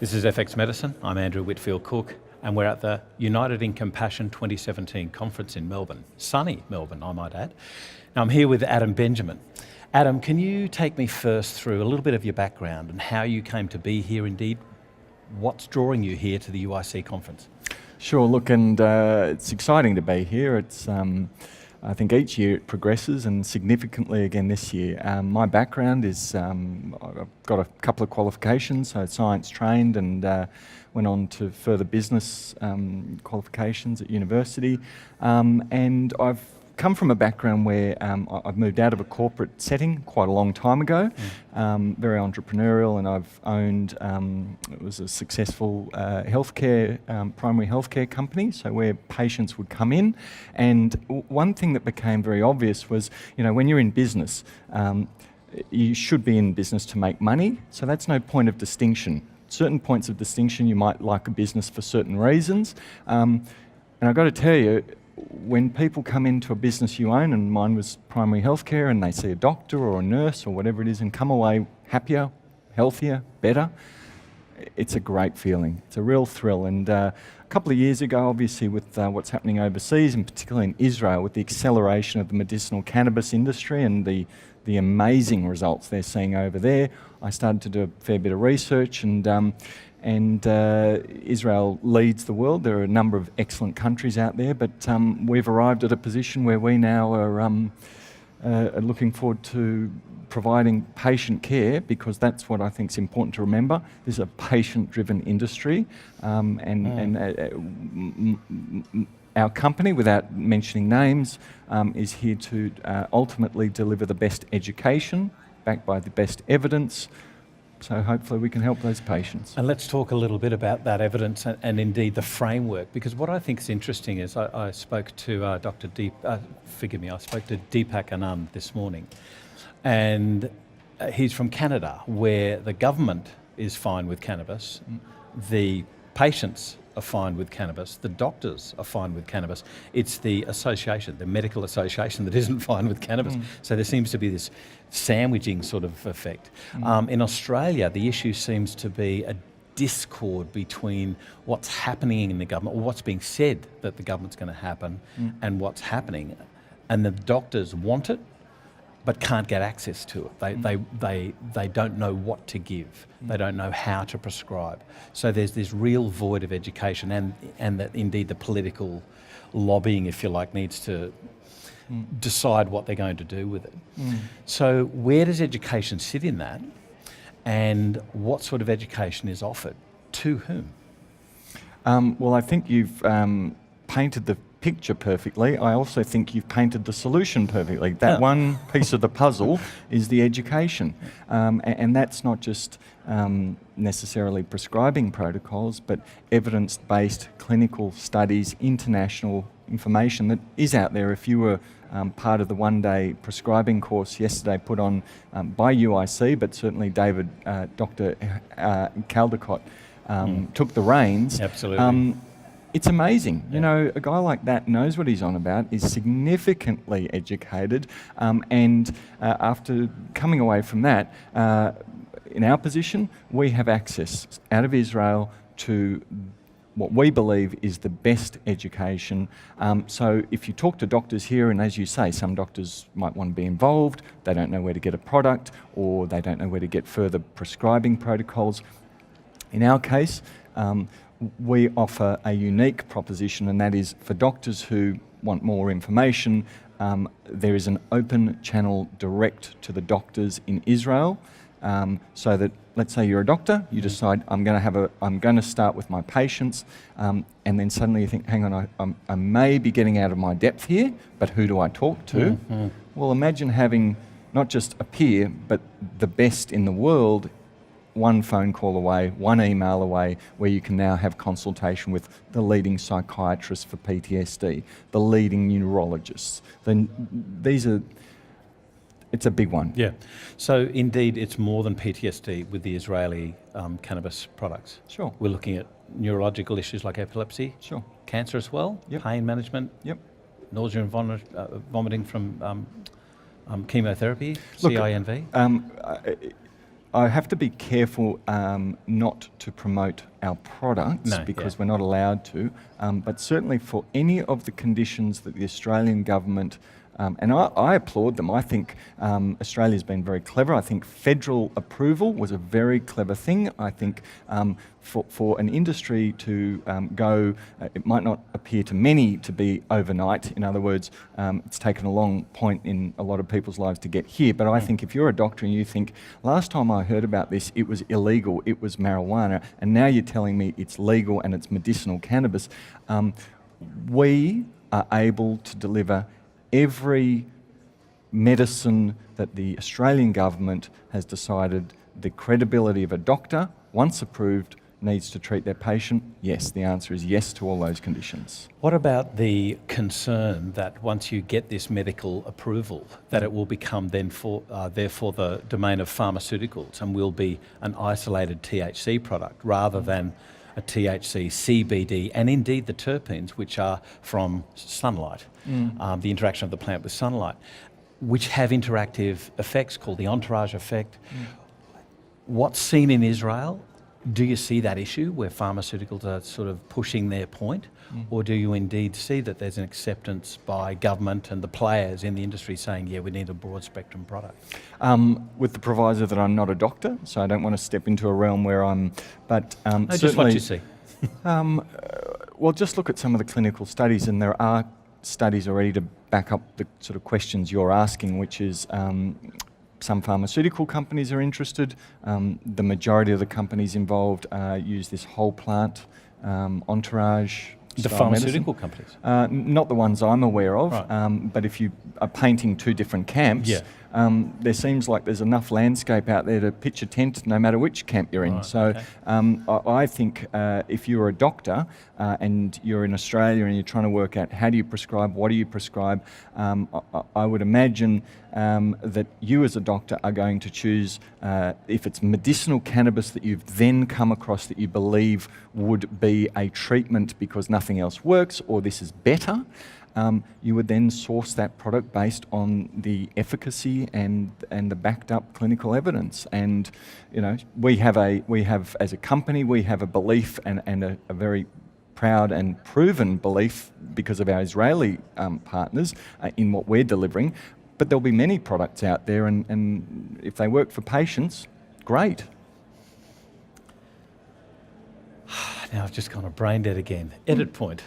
This is FX Medicine. I'm Andrew Whitfield Cook, and we're at the United in Compassion 2017 conference in Melbourne. Sunny Melbourne, I might add. Now I'm here with Adam Benjamin. Adam, can you take me first through a little bit of your background and how you came to be here indeed? What's drawing you here to the UIC conference? Sure, look, and it's exciting to be here. It's I think each year it progresses, and significantly again this year. My background is, I've got a couple of qualifications, so science trained, and went on to further business qualifications at university. And I've come from a background where I've moved out of a corporate setting quite a long time ago, very entrepreneurial, and I've owned, it was a successful healthcare, primary healthcare company, so where patients would come in. And one thing that became very obvious was, you know, when you're in business, you should be in business to make money, so that's no point of distinction. Certain points of distinction, you might like a business for certain reasons. And I've got to tell you, when people come into a business you own, and mine was primary healthcare, and they see a doctor or a nurse or whatever it is and come away happier, healthier, better, it's a great feeling. It's a real thrill. And a couple of years ago, obviously with what's happening overseas, and particularly in Israel, with the acceleration of the medicinal cannabis industry and the amazing results they're seeing over there, I started to do a fair bit of research, and Israel leads the world. There are a number of excellent countries out there, but we've arrived at a position where we now are looking forward to providing patient care, because that's what I think is important to remember. This is a patient-driven industry, our company, without mentioning names, is here to ultimately deliver the best education, backed by the best evidence, so hopefully we can help those patients. And let's talk a little bit about that evidence and indeed the framework, because what I think is interesting is I spoke to I spoke to Deepak Anand this morning, and he's from Canada, where the government is fine with cannabis, the patients are fine with cannabis, the doctors are fine with cannabis. It's the association, the medical association, that isn't fine with cannabis. So there seems to be this sandwiching sort of effect. In Australia, the issue seems to be a discord between what's happening in the government, or what's being said that the government's going to happen, and what's happening. And the doctors want it, but can't get access to it. They don't know what to give. They don't know how to prescribe. So there's this real void of education, and that indeed the political lobbying, if you like, needs to decide what they're going to do with it. So where does education sit in that, and what sort of education is offered to whom? Well, I think you've painted the picture perfectly. I also think you've painted the solution perfectly. That one piece of the puzzle is the education. And that's not just necessarily prescribing protocols, but evidence-based clinical studies, international information that is out there. If you were part of the one-day prescribing course yesterday put on by UIC, but certainly Dr. Caldecott took the reins. Absolutely. It's amazing. You know, a guy like that knows what he's on about, is significantly educated, and after coming away from that, in our position, we have access out of Israel to what we believe is the best education. So if you talk to doctors here, and as you say, some doctors might want to be involved, they don't know where to get a product, or they don't know where to get further prescribing protocols. In our case, we offer a unique proposition, and that is for doctors who want more information. There is an open channel direct to the doctors in Israel, so that, let's say you're a doctor, you decide I'm going to start with my patients, and then suddenly you think, hang on, I may be getting out of my depth here, but who do I talk to? Well, imagine having not just a peer, but the best in the world, one phone call away, one email away, where you can now have consultation with the leading psychiatrist for PTSD, the leading neurologists. It's a big one. Yeah. So indeed, it's more than PTSD with the Israeli cannabis products. Sure. We're looking at neurological issues like epilepsy. Sure. Cancer as well. Yep. Pain management. Yep. Nausea and vomiting from chemotherapy. CINV. I have to be careful not to promote our products because we're not allowed to, but certainly for any of the conditions that the Australian government, and I applaud them. I think Australia's been very clever. I think federal approval was a very clever thing. I think for an industry to go, it might not appear to many to be overnight. In other words, it's taken a long point in a lot of people's lives to get here. But I think if you're a doctor and you think, last time I heard about this, it was illegal, it was marijuana, and now you're telling me it's legal and it's medicinal cannabis, we are able to deliver every medicine that the Australian government has decided the credibility of a doctor, once approved, needs to treat their patient. Yes, the answer is yes to all those conditions. What about the concern that once you get this medical approval, that it will become then therefore the domain of pharmaceuticals and will be an isolated THC product rather than a THC, CBD, and indeed the terpenes, which are from sunlight, the interaction of the plant with sunlight, which have interactive effects called the entourage effect. What's seen in Israel, do you see that issue where pharmaceuticals are sort of pushing their point? Or do you indeed see that there's an acceptance by government and the players in the industry saying, yeah, we need a broad spectrum product? With the proviso that I'm not a doctor, so I don't want to step into a realm where I'm, but No, just what you see. Well, just look at some of the clinical studies, and there are studies already to back up the sort of questions you're asking, which is some pharmaceutical companies are interested. The majority of the companies involved use this whole plant entourage. The pharmaceutical companies? Not the ones I'm aware of, Right. but if you are painting two different camps, there seems like there's enough landscape out there to pitch a tent no matter which camp you're in. Right, so okay. I think if you're a doctor and you're in Australia and you're trying to work out how do you prescribe, what do you prescribe, I would imagine that you as a doctor are going to choose, if it's medicinal cannabis that you've then come across that you believe would be a treatment because nothing else works or this is better, you would then source that product based on the efficacy and the backed up clinical evidence. And you know, we have as a company, we have a belief and a very proud and proven belief because of our Israeli partners in what we're delivering. But there'll be many products out there, and if they work for patients, great. Now I've just gone a brain dead again. Edit point.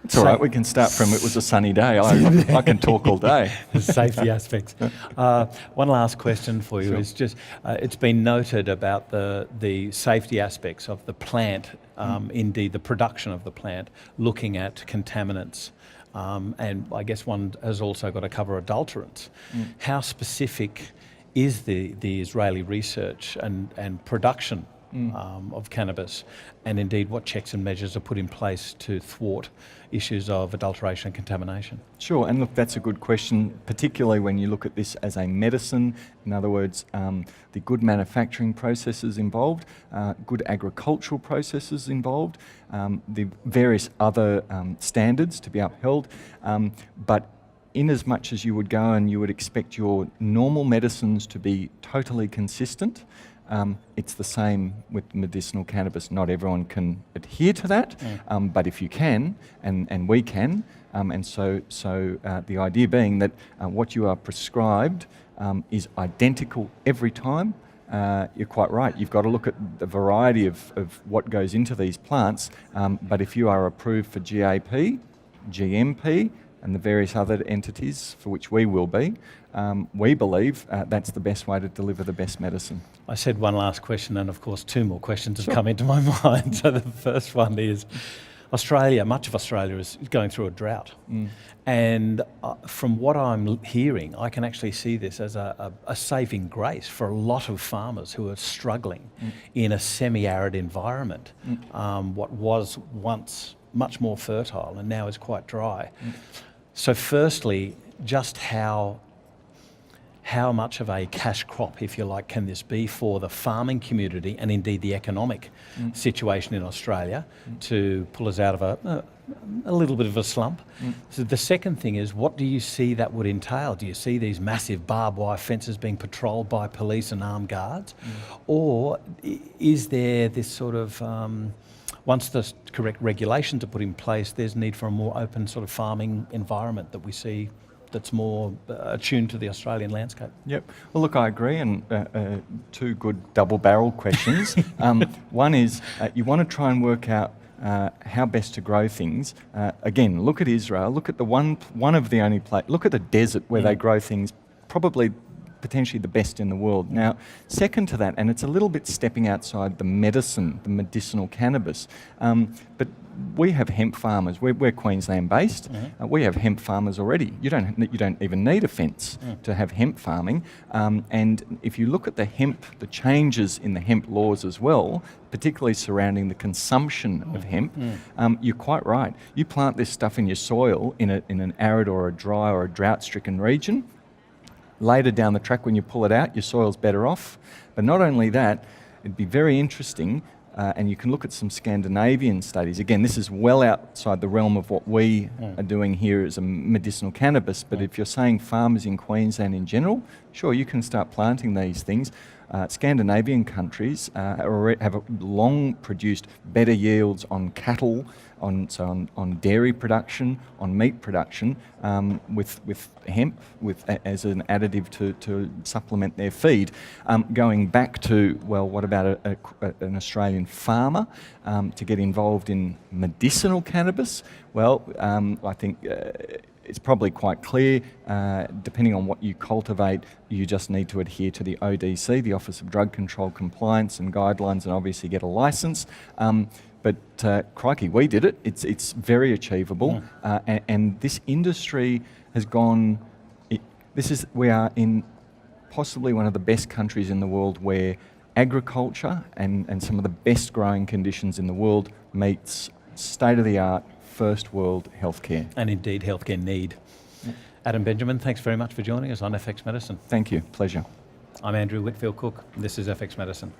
It's all right, we can start from it was a sunny day. I can talk all day. Safety aspects. One last question for you is just, it's been noted about the safety aspects of the plant, indeed the production of the plant, looking at contaminants. And I guess one has also got to cover adulterants. How specific is the Israeli research and production of cannabis, and indeed what checks and measures are put in place to thwart issues of adulteration and contamination? Sure, and look, that's a good question, particularly when you look at this as a medicine. In other words, the good manufacturing processes involved, good agricultural processes involved, the various other standards to be upheld, but in as much as you would go and you would expect your normal medicines to be totally consistent, it's the same with medicinal cannabis. Not everyone can adhere to that, but if you can, and we can, and so the idea being that what you are prescribed is identical every time. You're quite right. You've got to look at the variety of what goes into these plants, but if you are approved for GAP, GMP, and the various other entities for which we will be, we believe that's the best way to deliver the best medicine. I said one last question, and of course 2 more questions have come into my mind. So the first one is, Australia, much of Australia is going through a drought. And from what I'm hearing, I can actually see this as a saving grace for a lot of farmers who are struggling in a semi-arid environment, what was once much more fertile and now is quite dry. So firstly, just how how much of a cash crop, if you like, can this be for the farming community and indeed the economic situation in Australia to pull us out of a little bit of a slump? So the second thing is, what do you see that would entail? Do you see these massive barbed wire fences being patrolled by police and armed guards? Or is there this sort of, once the correct regulations are put in place, there's need for a more open sort of farming environment that we see that's more attuned to the Australian landscape? Yep. Well, look, I agree, and two good double-barrel questions. One is you want to try and work out how best to grow things. Again, look at Israel. Look at the one of the only look at the desert where they grow things, probably potentially the best in the world. Now, second to that, and it's a little bit stepping outside the medicinal cannabis, but we have hemp farmers. We're Queensland-based. We have hemp farmers already. You don't even need a fence to have hemp farming. And if you look at the changes in the hemp laws as well, particularly surrounding the consumption of hemp, you're quite right. You plant this stuff in your soil in an arid or a dry or a drought-stricken region. Later down the track, when you pull it out, your soil's better off. But not only that, it'd be very interesting, and you can look at some Scandinavian studies. Again, this is well outside the realm of what we are doing here as a medicinal cannabis, but if you're saying farmers in Queensland in general, sure, you can start planting these things. Scandinavian countries have long produced better yields on cattle, on dairy production, on meat production, with hemp as an additive to supplement their feed. Going back to, well, what about an Australian farmer to get involved in medicinal cannabis? Well, I think it's probably quite clear, depending on what you cultivate, you just need to adhere to the ODC, the Office of Drug Control Compliance and Guidelines, and obviously get a licence. But crikey, we did it. It's very achievable, and this industry has gone. We are in possibly one of the best countries in the world where agriculture and some of the best growing conditions in the world meets state-of-the-art first world healthcare. And indeed healthcare need. Adam Benjamin, thanks very much for joining us on FX Medicine. Thank you. Pleasure. I'm Andrew Whitfield Cook. This is FX Medicine.